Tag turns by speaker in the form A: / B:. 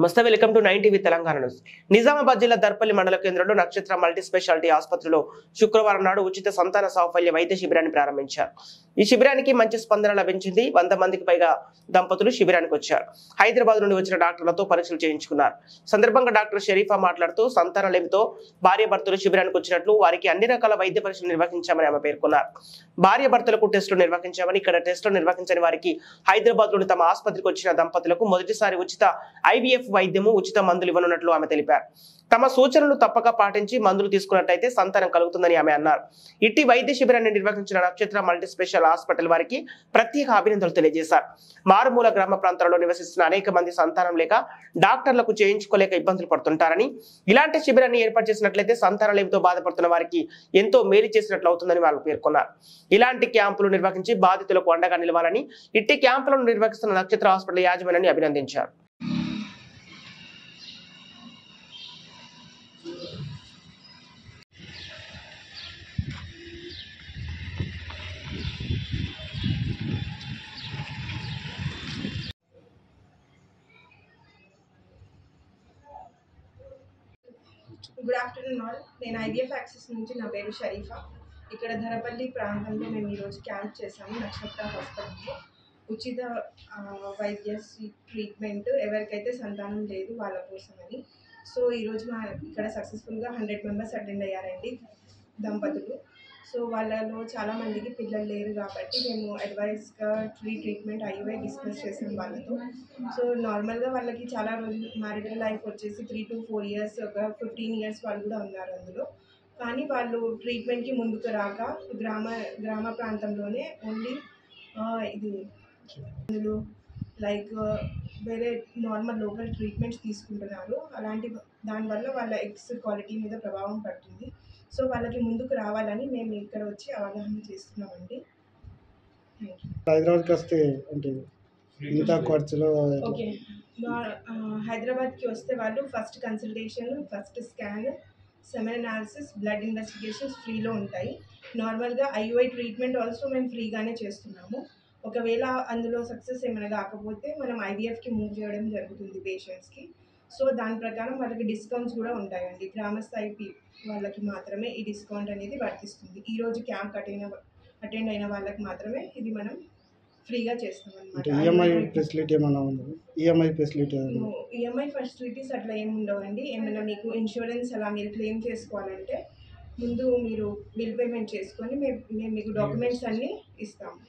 A: నమస్తే, welcome to 9 TV Telangana news. Nizamabad జిల్లా దర్పల్లి మండల కేంద్రంలో నక్షత్ర మల్టీ స్పెషాలిటీ ఆసుపత్రిలో శుక్రవారం నాడు ఉచిత సంతాన సాఫల్య వైద్య శిబిరాన్ని ప్రారంభించారు. ఈ శిబిరానికి మంచి స్పందన లభించింది. 100 మందికి పైగా దంపతులు శిబిరానికి వచ్చారు. హైదరాబాద్ నుండి వచ్చిన డాక్టర్లతో పరీక్షలు చేయించుకున్నారు. సందర్భంగా డాక్టర్ షరీఫా మాట్లాడుతూ సంతానలేమితో భార్యాభర్తలు శిబిరానికి వచ్చినట్లు వారికి అన్ని రకాల వైద్య పరీక్షలు నిర్వహించామని ఆమె పేర్కొన్నారు. భార్యాభర్తలకు టెస్టులు నిర్వహించామని, ఇక్కడ టెస్టులు నిర్వహించని వారికి హైదరాబాద్ లోని తమ ఆసుపత్రికి వచ్చిన దంపతులకు మొదటిసారి ఉచిత IVF వైద్యము, ఉచిత మందులు ఇవ్వనున్నట్లు ఆమె తెలిపారు. తమ సూచనలు తప్పక పాటించి మందులు తీసుకున్నట్టయితే సంతానం కలుగుతుందని ఆమె అన్నారు. ఇట్టి వైద్య శిబిరాన్ని నిర్వహించిన నక్షత్ర మల్టీ స్పెషల్ హాస్పిటల్ వారికి ప్రత్యేక అభినందనలు తెలియజేశారు. మారుమూల గ్రామ ప్రాంతాలలో నివసిస్తున్న అనేక మంది సంతానం లేక డాక్టర్లకు చేయించుకోలేక ఇబ్బందులు పడుతుంటారని, ఇలాంటి శిబిరాన్ని ఏర్పాటు చేసినట్లయితే సంతానలేమితో బాధపడుతున్న వారికి ఎంతో మేలు చేసినట్లు అవుతుందని వాళ్ళు పేర్కొన్నారు. ఇలాంటి క్యాంపులు నిర్వహించి బాధితులకు అండగా నిలవాలని ఇట్టి క్యాంపులను నిర్వహిస్తున్న నక్షత్ర హాస్పిటల్ యాజమాన్యాన్ని అభినందించారు.
B: Good afternoon all. నేను IVF యాక్సెస్ నుంచి, నా పేరు షరీఫా. ఇక్కడ ధరపల్లి ప్రాంతంలో మేము ఈరోజు క్యాంప్ చేశాము. నక్షత్ర హాస్పిటల్లో ఉచిత వైద్య ట్రీట్మెంట్ ఎవరికైతే సంతానం లేదు వాళ్ళ కోసమని. సో ఈరోజు ఇక్కడ సక్సెస్ఫుల్గా 100 మెంబర్స్ అటెండ్ అయ్యారండి, దంపతులు. సో వాళ్ళలో చాలామందికి పిల్లలు లేరు కాబట్టి మేము అడ్వైస్గా ఫ్రీ ట్రీట్మెంట్ IUI డిస్కస్ చేసాం వాళ్ళతో. సో నార్మల్గా వాళ్ళకి చాలా రోజులు మ్యారిటల్ లైఫ్ వచ్చేసి 3 to 4 years, ఒక 15 years వాళ్ళు కూడా ఉన్నారు అందులో. కానీ వాళ్ళు ట్రీట్మెంట్కి ముందుకు రాక గ్రామ ప్రాంతంలోనే ఓన్లీ ఇది మందులు లైక్ వేరే నార్మల్ లోకల్ ట్రీట్మెంట్స్ తీసుకుంటున్నారు. దానివల్ల వాళ్ళ ఎగ్స్ క్వాలిటీ మీద ప్రభావం పడుతుంది. సో వాళ్ళకి ముందుకు రావాలని మేము ఇక్కడ వచ్చి అవగాహన చేస్తున్నామండి.
C: హైదరాబాద్కి వస్తే అంటే ఇంత ఖర్చులో
B: ఓకే, హైదరాబాద్కి వస్తే వాళ్ళు first consultation, first scan, semen analysis, blood investigations ఫ్రీలో ఉంటాయి. నార్మల్గా IUI ట్రీట్మెంట్ ఆల్సో మేము ఫ్రీగానే చేస్తున్నాము. ఒకవేళ అందులో సక్సెస్ ఏమైనా కాకపోతే మనం IVFకి మూవ్ చేయడం జరుగుతుంది పేషెంట్స్కి. సో దాని ప్రకారం వాళ్ళకి డిస్కౌంట్స్ కూడా ఉంటాయండి. గ్రామస్థాయి వాళ్ళకి మాత్రమే ఈ డిస్కౌంట్ అనేది వర్తిస్తుంది. ఈరోజు క్యాంప్ అటెండ్ అయిన వాళ్ళకి మాత్రమే ఇది మనం ఫ్రీగా చేస్తాం అనమాట.
C: EMI ఫెసిలిటీ ఏమైనా ఉంది? EMI ఫెసిలిటీ
B: EMI ఫెసిలిటీస్ అట్లా ఏమి ఉండవండి. ఏమైనా మీకు ఇన్సూరెన్స్ అలా మీరు క్లెయిమ్ చేసుకోవాలంటే ముందు మీరు బిల్ పేమెంట్ చేసుకొని మేము మీకు డాక్యుమెంట్స్ అన్నీ ఇస్తాము.